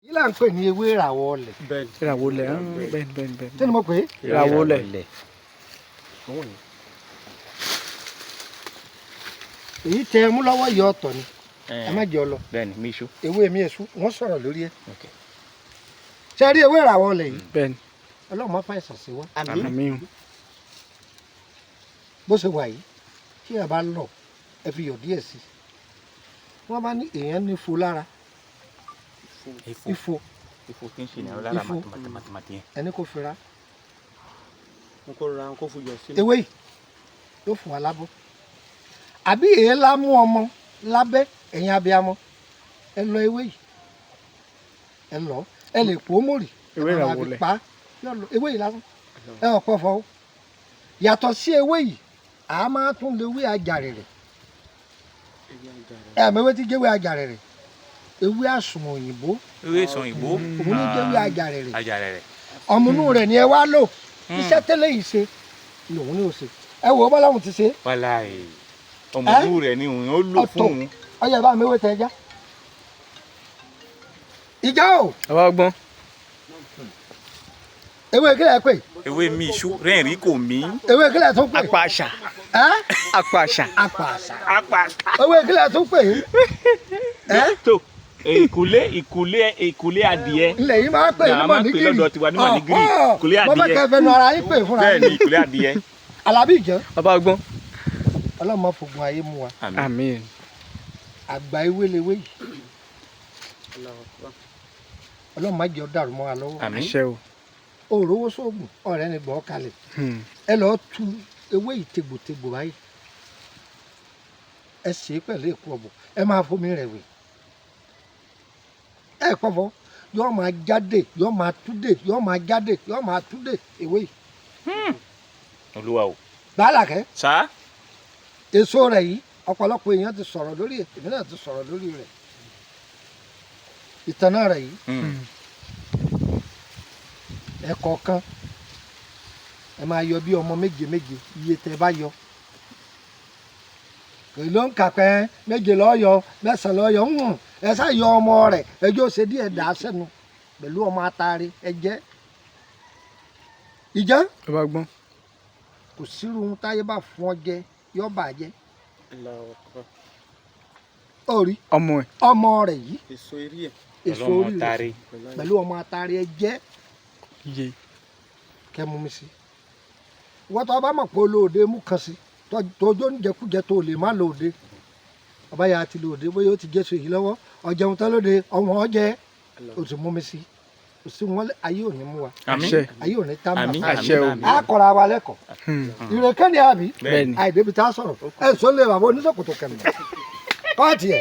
ilà ń pè ní ewé ìràwọ̀ ọlẹ̀. ìràwọ̀ ọlẹ̀ bẹ́ẹ̀. Kí ni mo pè é? ìràwọ̀ ọlẹ̀. èyí tẹ ẹ mú lọ́wọ́ yìí ọ̀tọ̀ ni ẹ má jẹ́ ọ lọ. bẹ́ẹ̀ni mi iṣu. ewé mi èṣù wọ́n sọ̀rọ̀ lórí ẹ̀. ṣé ẹ rí ewé ìràwọ̀ ọlẹ̀ yìí? bẹ́ẹ̀ni. Ọlọ́run má fàìsàn sí wa. àmín. bó ṣe wà yìí tí ẹ bá lọ ẹ fi yọ̀ díẹ̀ sí i wọ́n bá ní èèyàn ní ifo lára. ifo kí n ṣe ìnáwó lára màtìmátì yẹn. ẹni kò fira. n kò ra n kò fún yọ sí. ewé yìí yóò fún wa lábọ́ àbí èyí la mú ọmọ lábẹ́ ẹ̀yin abiyamọ ẹ lọ ewé yìí ẹ lọ ẹ lè pò ó mòrì ewé ìràwọ̀ ọlẹ̀ ewé yìí lásán ẹ ọ̀pọ̀ fọ́ yàtọ̀ sí ewé yìí a máa tún lè wé àjàrẹ̀rẹ̀ ẹ àmọ́ ewé tí jẹ́wé àjàrẹ̀rẹ̀ ewé àsùn òyìnbó ewé ìsàn òyìnbó òun ní jẹ́wé àjàrẹ̀rẹ̀ àjàrẹ̀rẹ̀ ọ̀mùnú rẹ̀ ni ẹ wá lò iṣẹ́ tẹ́lẹ̀ yìí ṣe lòun ní òsè ẹ wò ó bọ́lá òun ti ṣe. wàláhì ọmọdún rẹ̀ ni òun ó lò fún òun. ọyọ bá mi ewé tẹ ẹja ìjà o. àwa gbọ́n. ewé kílẹ̀ pè. ewé mi iṣu rẹ́ẹ̀rí kò mí. ewé kílẹ̀ tó pè. apàṣà. apàṣà. apàṣà. ewé kílẹ̀ tó pè. tó ìkùlé adìẹ. ilẹ̀ yìí máa ń pè ní mọ̀nìgírì. lọ́dọ̀ tiwa ní mọ̀nìgírì ìkùlé mo fẹ́ adìẹ. kẹ́ fẹnu ara yín pè fúnra bẹ́ẹ̀ ni ìkùlé adìẹ. Alábí ìjẹ́. bàbá gbọ́n. Ọlọ́run má fògùn ayé mu wa. àmín. àgbà ewé lewé yìí. Ọlọ́run má jẹ́ ó dàrú mọ́ wa lọ́wọ́. àṣẹ o. òrówó sóògùn ọ̀rẹ́ ni gbọ́ kalẹ̀. ẹ lọ́ọ́ tu ewé yìí tegbòtegbò báyìí. ẹ sè é pẹ̀lú èkó ọ̀bọ̀ ẹ máa fomi rẹ̀ wẹ̀. ẹ pọ̀fọ́ yóò máa jáde yóò máa túdè yóò máa jáde yóò máa túdè ewé yìí. olúwa o. Bàálàkẹ́. sá. èso rẹ̀ yìí ọ̀pọ̀lọpọ̀ èèyàn ti sọ̀rọ̀ lórí ẹ̀ èmi náà ti sọ̀rọ̀ lórí rẹ̀ ìtànà rẹ̀ yìí ẹ̀kọ̀ọ̀kan ẹ máa yọ bí ọmọ méje méje iye tẹ́ bá yọ èyí ló ń kà pé méje lọ́ọ́ yọ mẹ́sàn-án lọ́ọ́ yọ ẹ sá yọ ọmọ rẹ̀ ẹjọ́ ṣe díẹ̀ dà á sẹ́nu pẹ̀lú ọmọ atare ẹ jẹ́ ìjẹ́. bàbá gbọ́n. kò sírú ohun táyé bá fún ọ jẹ yọ bàjẹ́. orí ọmọ rẹ̀ yìí èso orí ẹ̀ èso orí rẹ̀ pẹ̀lú ọmọ atare ẹ jẹ́ kẹ́ mú mi sí wọ́n tó bá mọ̀ pé olóòde mú kan sí tójó ń jẹkújẹ tó lè má lòde ọba yà á ti lòde bóyá ó ti jẹ́ so èyí lọ́wọ́ ọ̀jẹun tán lóde ọ̀wọ́n ọ̀jẹ́ o ti mú mi sí o sì wọ́n ayé ò ní mú wa ayé ò ní tá mọ̀ á kọ́ra wa lẹ́kọ̀ọ́ ìrèké ni àbí àìdébi tá a sọ̀rọ̀ ẹ̀ sọ lè bàbá oníṣòkòtò kẹ̀mí kọ́ọ̀tì ẹ̀.